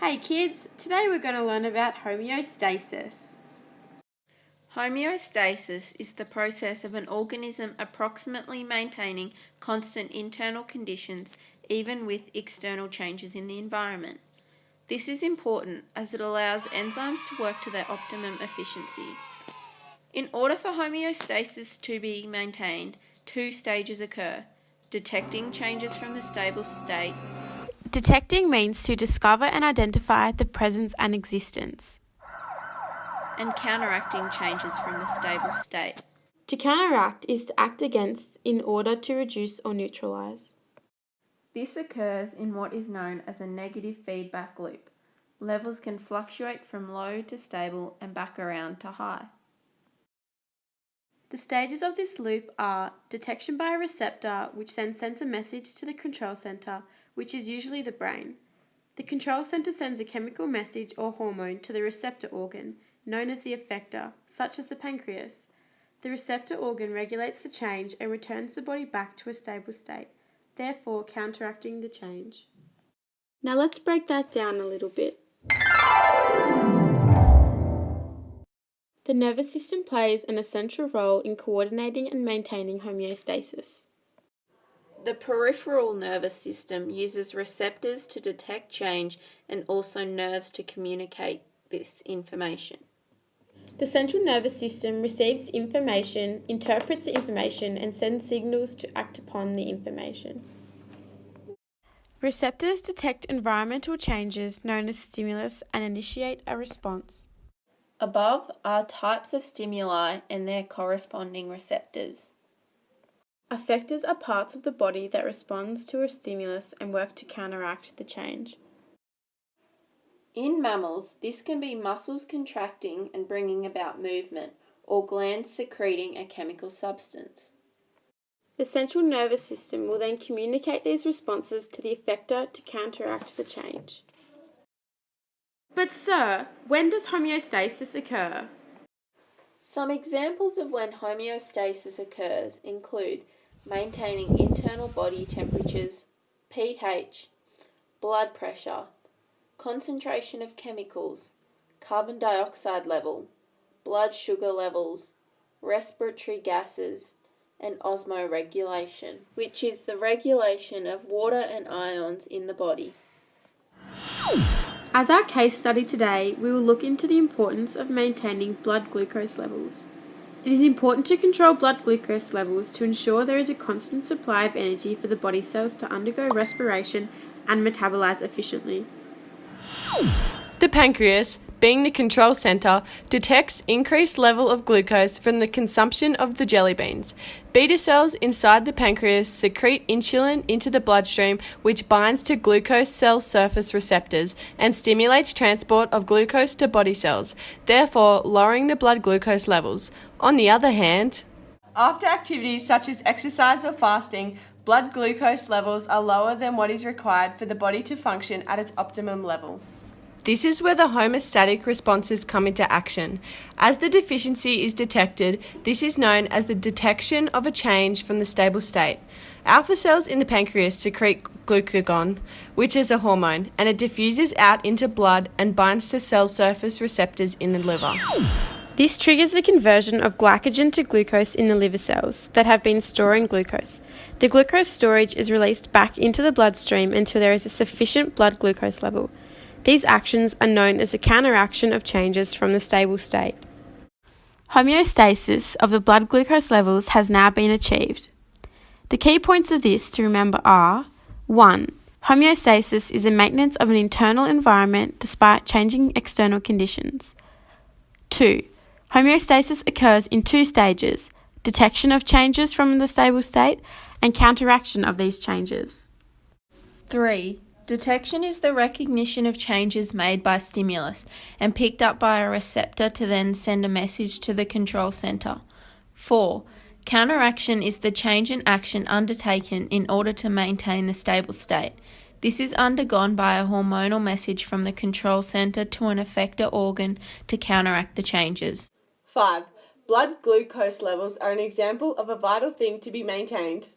Hey kids, today we're going to learn about homeostasis. Homeostasis is the process of an organism approximately maintaining constant internal conditions even with external changes in the environment. This is important as it allows enzymes to work to their optimum efficiency. In order for homeostasis to be maintained, two stages occur: detecting changes from the stable state. Detecting means to discover and identify the presence and existence. And counteracting changes from the stable state. To counteract is to act against in order to reduce or neutralize. This occurs in what is known as a negative feedback loop. Levels can fluctuate from low to stable and back around to high. The stages of this loop are detection by a receptor, which then sends a message to the control center, which is usually the brain. The control center sends a chemical message or hormone to the receptor organ, known as the effector, such as the pancreas. The receptor organ regulates the change and returns the body back to a stable state, therefore counteracting the change. Now let's break that down a little bit. The nervous system plays an essential role in coordinating and maintaining homeostasis. The peripheral nervous system uses receptors to detect change and also nerves to communicate this information. The central nervous system receives information, interprets the information, and sends signals to act upon the information. Receptors detect environmental changes known as stimulus and initiate a response. Above are types of stimuli and their corresponding receptors. Effectors are parts of the body that responds to a stimulus and work to counteract the change. In mammals, this can be muscles contracting and bringing about movement, or glands secreting a chemical substance. The central nervous system will then communicate these responses to the effector to counteract the change. But sir, when does homeostasis occur? Some examples of when homeostasis occurs include maintaining internal body temperatures, pH, blood pressure, concentration of chemicals, carbon dioxide level, blood sugar levels, respiratory gases, and osmoregulation, which is the regulation of water and ions in the body. As our case study today, we will look into the importance of maintaining blood glucose levels. It is important to control blood glucose levels to ensure there is a constant supply of energy for the body cells to undergo respiration and metabolize efficiently. The pancreas, being the control center, detects increased level of glucose from the consumption of the jelly beans. Beta cells inside the pancreas secrete insulin into the bloodstream, which binds to glucose cell surface receptors and stimulates transport of glucose to body cells, therefore lowering the blood glucose levels. On the other hand, after activities such as exercise or fasting, blood glucose levels are lower than what is required for the body to function at its optimum level. this is where the homeostatic responses come into action. As the deficiency is detected, this is known as the detection of a change from the stable state. Alpha cells in the pancreas secrete glucagon, which is a hormone, and it diffuses out into blood and binds to cell surface receptors in the liver. This triggers the conversion of glycogen to glucose in the liver cells that have been storing glucose. The glucose storage is released back into the bloodstream until there is a sufficient blood glucose level. These actions are known as the counteraction of changes from the stable state. Homeostasis of the blood glucose levels has now been achieved. The key points of this to remember are: 1. Homeostasis is the maintenance of an internal environment despite changing external conditions. 2. Homeostasis occurs in two stages: detection of changes from the stable state and counteraction of these changes. 3. Detection is the recognition of changes made by stimulus and picked up by a receptor to then send a message to the control center. 4. Counteraction is the change in action undertaken in order to maintain the stable state. This is undergone by a hormonal message from the control center to an effector organ to counteract the changes. 5. Blood glucose levels are an example of a vital thing to be maintained.